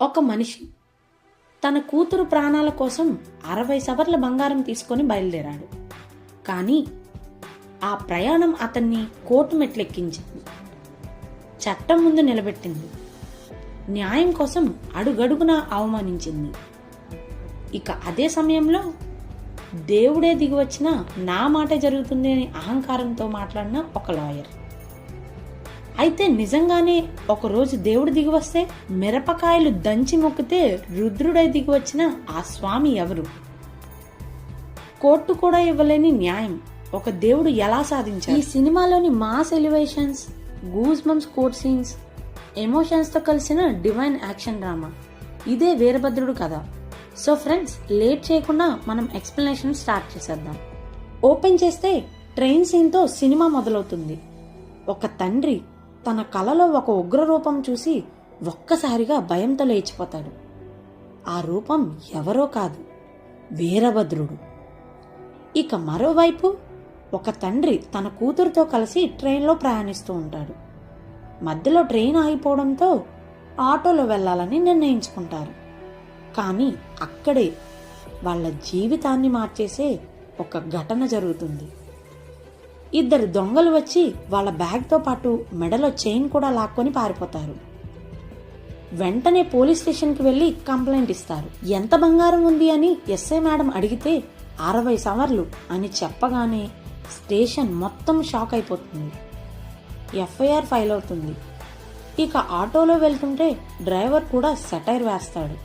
ఒక మనిషి తన కూతురు ప్రాణాల కోసం 60 సవర్ల బంగారం తీసుకొని బయలుదేరాడు. కానీ ఆ ప్రయాణం అతన్ని కోర్టు మెట్లెక్కించింది, చట్టం ముందు నిలబెట్టింది, న్యాయం కోసం అడుగడుగునా అవమానించింది. ఇక అదే సమయంలో దేవుడే దిగివచ్చినా నా మాటే జరుగుతుంది అని అహంకారంతో మాట్లాడిన ఒక లాయర్. అయితే నిజంగానే ఒకరోజు దేవుడు దిగివస్తే మిరపకాయలు దంచి మొక్కితే రుద్రుడై దిగివచ్చిన ఆ స్వామి ఎవరు? కోర్టు కూడా ఇవ్వలేని న్యాయం ఒక దేవుడు ఎలా సాధించారు? ఈ సినిమాలోని mass elevations, goose bumps court scenes, emotions తో కలిసిన డివైన్ యాక్షన్ డ్రామా, ఇదే వీరభద్రుడు కథ. సో ఫ్రెండ్స్, లేట్ చేయకుండా మనం ఎక్స్ప్లెనేషన్ స్టార్ట్ చేసేద్దాం. ఓపెన్ చేస్తే ట్రైన్ సీన్ తో సినిమా మొదలవుతుంది. ఒక తండ్రి తన కలలో ఒక ఉగ్ర రూపం చూసి ఒక్కసారిగా భయంతో లేచిపోతాడు. ఆ రూపం ఎవరో కాదు, వీరభద్రుడు. ఇక మరోవైపు ఒక తండ్రి తన కూతురుతో కలిసి ట్రైన్లో ప్రయాణిస్తూ ఉంటాడు. మధ్యలో ట్రైన్ ఆగిపోవడంతో ఆటోలో వెళ్లాలని నిర్ణయించుకుంటారు. కానీ అక్కడే వాళ్ళ జీవితాన్ని మార్చేసే ఒక ఘటన జరుగుతుంది. ఇద్దరు దొంగలు వచ్చి వాళ్ళ బ్యాగ్తో పాటు మెడలో చైన్ కూడా లాక్కొని పారిపోతారు. వెంటనే పోలీస్ స్టేషన్కి వెళ్లి కంప్లైంట్ ఇస్తారు. ఎంత బంగారం ఉంది అని ఎస్ఐ మేడం అడిగితే 60 సవర్లు అని చెప్పగానే స్టేషన్ మొత్తం షాక్ అయిపోతుంది. ఎఫ్ఐఆర్ ఫైల్ అవుతుంది. ఇక ఆటోలో వెళ్తుంటే డ్రైవర్ కూడా సెటైర్ వేస్తాడు.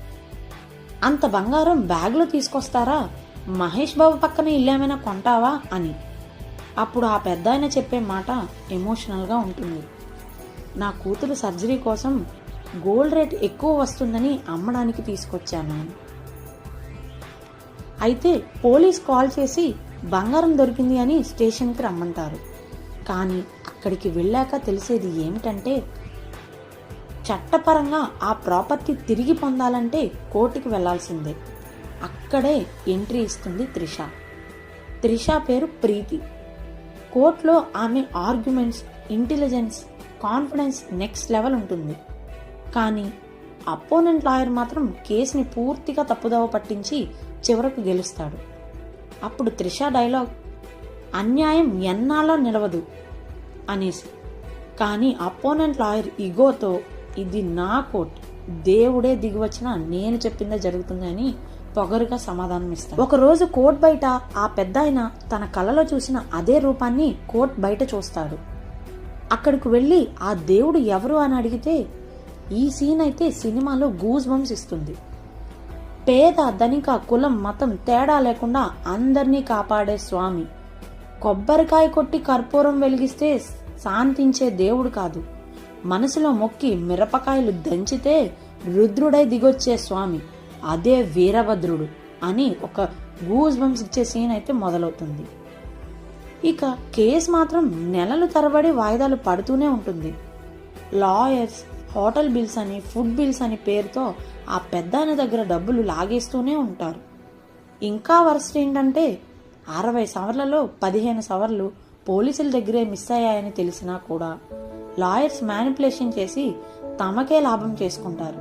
అంత బంగారం బ్యాగ్లో తీసుకొస్తారా? మహేష్ బాబు పక్కన ఇల్లేమైనా కొంటావా అని. అప్పుడు ఆ పెద్ద ఆయన చెప్పే మాట ఎమోషనల్గా ఉంటుంది. నా కూతురు సర్జరీ కోసం గోల్డ్ రేట్ ఎక్కువ వస్తుందని అమ్మడానికి తీసుకొచ్చాను. అయితే పోలీస్ కాల్ చేసి బంగారం దొరికింది అని స్టేషన్కి రమ్మంటారు. కానీ అక్కడికి వెళ్ళాక తెలిసేది ఏమిటంటే, చట్టపరంగా ఆ ప్రాపర్టీ తిరిగి పొందాలంటే కోర్టుకి వెళ్లాల్సిందే. అక్కడే ఎంట్రీ ఇస్తుంది త్రిష. త్రిష పేరు ప్రీతి. కోర్టులో ఆమె arguments, intelligence, confidence next level ఉంటుంది. కానీ అపోనెంట్ లాయర్ మాత్రం కేసుని పూర్తిగా తప్పుదోవ పట్టించి చివరకు గెలుస్తాడు. అప్పుడు త్రిష డైలాగ్, అన్యాయం ఎన్నాళ్ళో నిలవదు అనేసి. కానీ అపోనెంట్ లాయర్ ఇగోతో, ఇది నా కోర్టు, దేవుడే దిగివచ్చినా నేను చెప్పిందే జరుగుతుంది అని పొగరుగా సమాధానం ఇస్తాడు. ఒకరోజు కోర్టు బయట ఆ పెద్ద ఆయన తన కలలో చూసిన అదే రూపాన్ని కోర్టు బయట చూస్తాడు. అక్కడికి వెళ్లి ఆ దేవుడు ఎవరు అని అడిగితే ఈ సీన్ అయితే సినిమాలో గూస్ బంప్స్ ఇస్తుంది. పేద, ధనిక, కులం, మతం తేడా లేకుండా అందరినీ కాపాడే స్వామి. కొబ్బరికాయ కొట్టి కర్పూరం వెలిగిస్తే శాంతించే దేవుడు కాదు, మనసులో మొక్కి మిరపకాయలు దంచితే రుద్రుడై దిగొచ్చే స్వామి, అదే వీరభద్రుడు అని ఒక గూస్ బంప్స్ ఇచ్చే సీన్ అయితే మొదలవుతుంది. ఇక కేసు మాత్రం నెలలు తరబడి వాయిదాలు పడుతూనే ఉంటుంది. లాయర్స్, హోటల్ బిల్స్ అని, ఫుడ్ బిల్స్ అని పేరుతో ఆ పెద్దాయన దగ్గర డబ్బులు లాగేస్తూనే ఉంటారు. ఇంకా వరస్ట్ ఏంటంటే 60 సవర్లలో 15 సవర్లు పోలీసుల దగ్గరే మిస్ అయ్యాయని తెలిసినా కూడా లాయర్స్ మ్యానిపులేషన్ చేసి తమకే లాభం చేసుకుంటారు.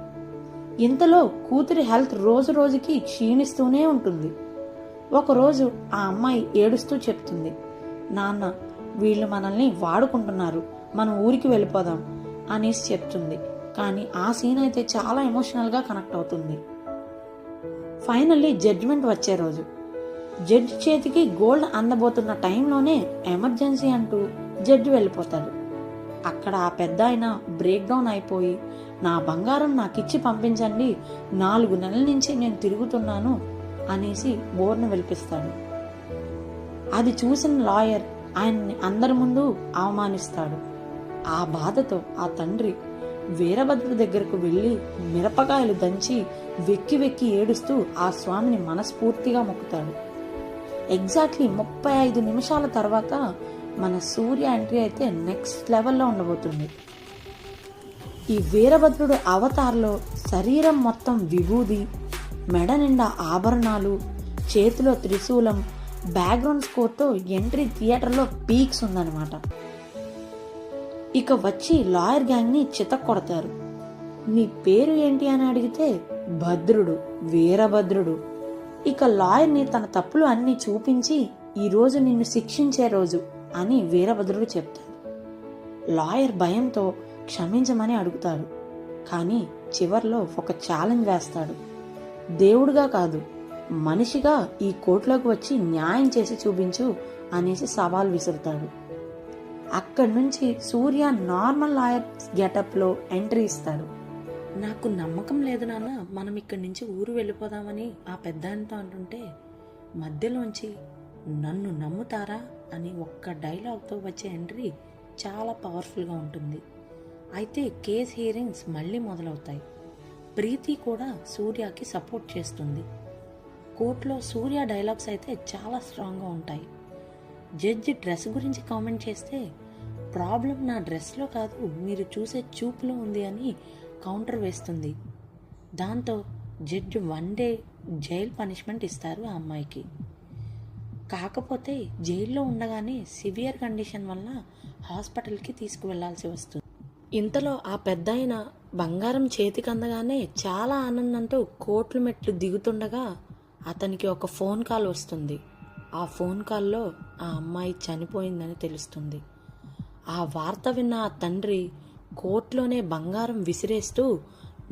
ఇంతలో కూతురి హెల్త్ రోజు రోజుకి క్షీణిస్తూనే ఉంటుంది. ఒకరోజు ఆ అమ్మాయి ఏడుస్తూ చెప్తుంది, నాన్న, వీళ్ళు మనల్ని వాడుకుంటున్నారు, మనం ఊరికి వెళ్ళిపోదాం అనేసి చెప్తుంది. కానీ ఆ సీన్ అయితే చాలా ఎమోషనల్గా కనెక్ట్ అవుతుంది. ఫైనల్లీ జడ్జిమెంట్ వచ్చే రోజు జడ్జి చేతికి గోల్డ్ అందబోతున్న టైంలోనే ఎమర్జెన్సీ అంటూ జడ్జి వెళ్ళిపోతాడు. అక్కడ ఆ పెద్ద ఆయన బ్రేక్ డౌన్ అయిపోయి, నా బంగారం నాకిచ్చి పంపించండి, 4 నెలల నుంచి నేను తిరుగుతున్నాను అనేసి బోర్ను వెలిపిస్తాడు. అది చూసిన లాయర్ ఆయన్ని అందరి ముందు అవమానిస్తాడు. ఆ బాధతో ఆ తండ్రి వీరభద్రుడి దగ్గరకు వెళ్లి మిరపకాయలు దంచి వెక్కి వెక్కి ఏడుస్తూ ఆ స్వామిని మనస్ఫూర్తిగా మొక్కుతాడు. ఎగ్జాక్ట్లీ 35 నిమిషాల తర్వాత మన సూర్య ఎంట్రీ అయితే నెక్స్ట్ లెవెల్లో ఉండబోతుంది. ఈ వీరభద్రుడు అవతార్లో శరీరం మొత్తం విభూది, మెడ నిండా ఆభరణాలు, చేతిలో త్రిశూలం, బ్యాక్గ్రౌండ్ స్కోర్తో ఎంట్రీ థియేటర్లో పీక్స్ ఉందన్నమాట. ఇక వచ్చి లాయర్ గ్యాంగ్ని చితక్కొడతారు. నీ పేరు ఏంటి అని అడిగితే భద్రుడు, వీరభద్రుడు. ఇక లాయర్ని తన తప్పులు అన్నీ చూపించి ఈరోజు నిన్ను శిక్షించే రోజు అని వీరభద్రుడు చెప్తాడు. లాయర్ భయంతో క్షమించమని అడుగుతాడు. కానీ చివర్లో ఒక ఛాలెంజ్ వేస్తాడు. దేవుడుగా కాదు, మనిషిగా ఈ కోర్టులోకి వచ్చి న్యాయం చేసి చూపించు అనేసి సవాల్ విసురుతాడు. అక్కడి నుంచి సూర్య నార్మల్ లాయర్ గెటప్లో ఎంట్రీ ఇస్తాడు. నాకు నమ్మకం లేదు నాన్న, మనం ఇక్కడి నుంచి ఊరు వెళ్ళిపోదామని ఆ పెద్దాయనతో అంటుంటే మధ్యలోంచి నన్ను నమ్ముతారా అని ఒక్క డైలాగ్తో వచ్చే ఎంట్రీ చాలా పవర్ఫుల్గా ఉంటుంది. అయితే కేస్ హియరింగ్స్ మళ్ళీ మొదలవుతాయి. ప్రీతి కూడా సూర్యకి సపోర్ట్ చేస్తుంది. కోర్టులో సూర్య డైలాగ్స్ అయితే చాలా స్ట్రాంగ్గా ఉంటాయి. జడ్జి డ్రెస్ గురించి కామెంట్ చేస్తే ప్రాబ్లం నా డ్రెస్లో కాదు, మీరు చూసే చూపులో ఉంది అని కౌంటర్ వేస్తుంది. దాంతో జడ్జి 1 డే జైల్ పనిష్మెంట్ ఇస్తారు ఆ అమ్మాయికి. కాకపోతే జైల్లో ఉండగానే సివియర్ కండిషన్ వల్ల హాస్పిటల్కి తీసుకువెళ్లాల్సి వస్తుంది. ఇంతలో ఆ పెద్దాయన బంగారం చేతికి అందగానే చాలా ఆనందంతో కోర్టు మెట్లు దిగుతుండగా అతనికి ఒక ఫోన్ కాల్ వస్తుంది. ఆ ఫోన్ కాల్లో ఆ అమ్మాయి చనిపోయిందని తెలుస్తుంది. ఆ వార్త విన్న ఆ తండ్రి కోర్టులోనే బంగారం విసిరేస్తూ,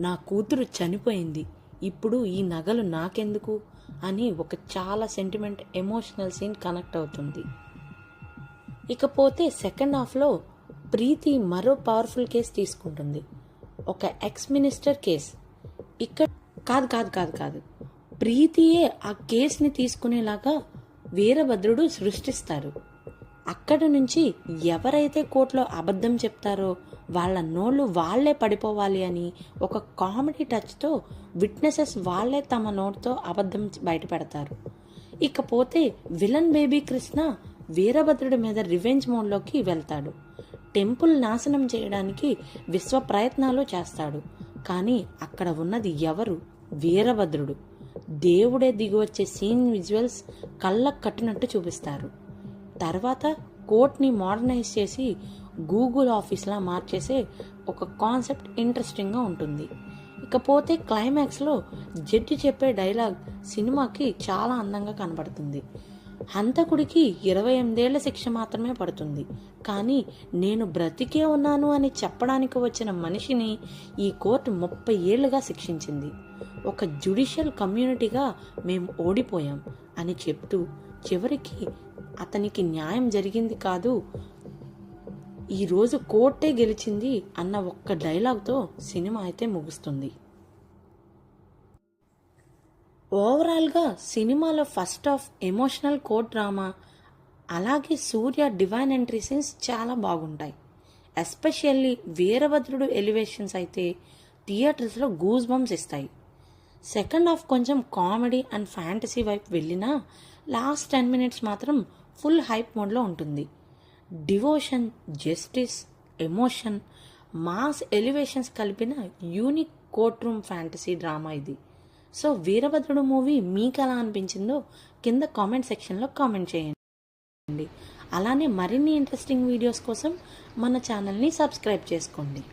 నా కూతురు చనిపోయింది, ఇప్పుడు ఈ నగలు నాకెందుకు అని ఒక చాలా సెంటిమెంట్ ఎమోషనల్ సీన్ కనెక్ట్ అవుతుంది. ఇకపోతే సెకండ్ హాఫ్లో ప్రీతి మరో పవర్ఫుల్ కేసు తీసుకుంటుంది. ఒక ఎక్స్ మినిస్టర్ కేస్. ఇక్కడ కాదు కాదు కాదు కాదు ప్రీతియే ఆ కేసుని తీసుకునేలాగా వీరభద్రుడు సృష్టిస్తారు. అక్కడి నుంచి ఎవరైతే కోర్టులో అబద్ధం చెప్తారో వాళ్ళ నోళ్ళు వాళ్లే పడిపోవాలి అని ఒక కామెడీ టచ్తో విట్నెసెస్ వాళ్లే తమ నోటితో అబద్ధం బయటపెడతారు. ఇకపోతే విలన్ బేబీ కృష్ణ వీరభద్రుడి మీద రివెంజ్ మోడ్లోకి వెళ్తాడు. టెంపుల్ నాశనం చేయడానికి విశ్వ ప్రయత్నాలు చేస్తాడు. కానీ అక్కడ ఉన్నది ఎవరు? వీరభద్రుడు. దేవుడే దిగివచ్చే సీన్ విజువల్స్ కళ్ళకు కట్టినట్టు చూపిస్తారు. తర్వాత కోర్ట్ని మోడర్నైజ్ చేసి గూగుల్ ఆఫీస్లా మార్చేసే ఒక కాన్సెప్ట్ ఇంట్రెస్టింగ్గా ఉంటుంది. ఇకపోతే క్లైమాక్స్లో జడ్జి చెప్పే డైలాగ్ సినిమాకి చాలా అందంగా కనబడుతుంది. హంతకుడికి 28 ఏళ్ల శిక్ష మాత్రమే పడుతుంది, కానీ నేను బ్రతికే ఉన్నాను అని చెప్పడానికి వచ్చిన మనిషిని ఈ కోర్టు 30 ఏళ్లుగా శిక్షించింది. ఒక జ్యుడిషియల్ కమ్యూనిటీగా మేము ఓడిపోయాం అని చెప్తూ చివరికి అతనికి న్యాయం జరిగింది కాదు, ఈరోజు కోర్టే గెలిచింది అన్న ఒక్క డైలాగ్తో సినిమా అయితే ముగుస్తుంది. ఓవరాల్గా సినిమాలో first half emotional court drama, అలాగే సూర్య డివైన్ ఎంట్రీ సీన్స్ చాలా బాగుంటాయి. ఎస్పెషల్లీ వీరభద్రుడు ఎలివేషన్స్ అయితే థియేటర్స్లో గూస్ బంప్స్ ఇస్తాయి. సెకండ్ హాఫ్ కొంచెం కామెడీ అండ్ ఫ్యాంటసీ వైపు వెళ్ళినా లాస్ట్ 10 minutes మాత్రం ఫుల్ హైప్ మోడ్లో ఉంటుంది. Devotion, justice, emotion, mass elevations కలిపిన unique court room fantasy drama ఇది. సో వీరభద్రుడు మూవీ మీకు ఎలా అనిపించిందో కింద కామెంట్ సెక్షన్లో కామెంట్ చేయండి. అలానే మరిన్ని ఇంట్రెస్టింగ్ వీడియోస్ కోసం మన ఛానల్ని సబ్స్క్రైబ్ చేసుకోండి.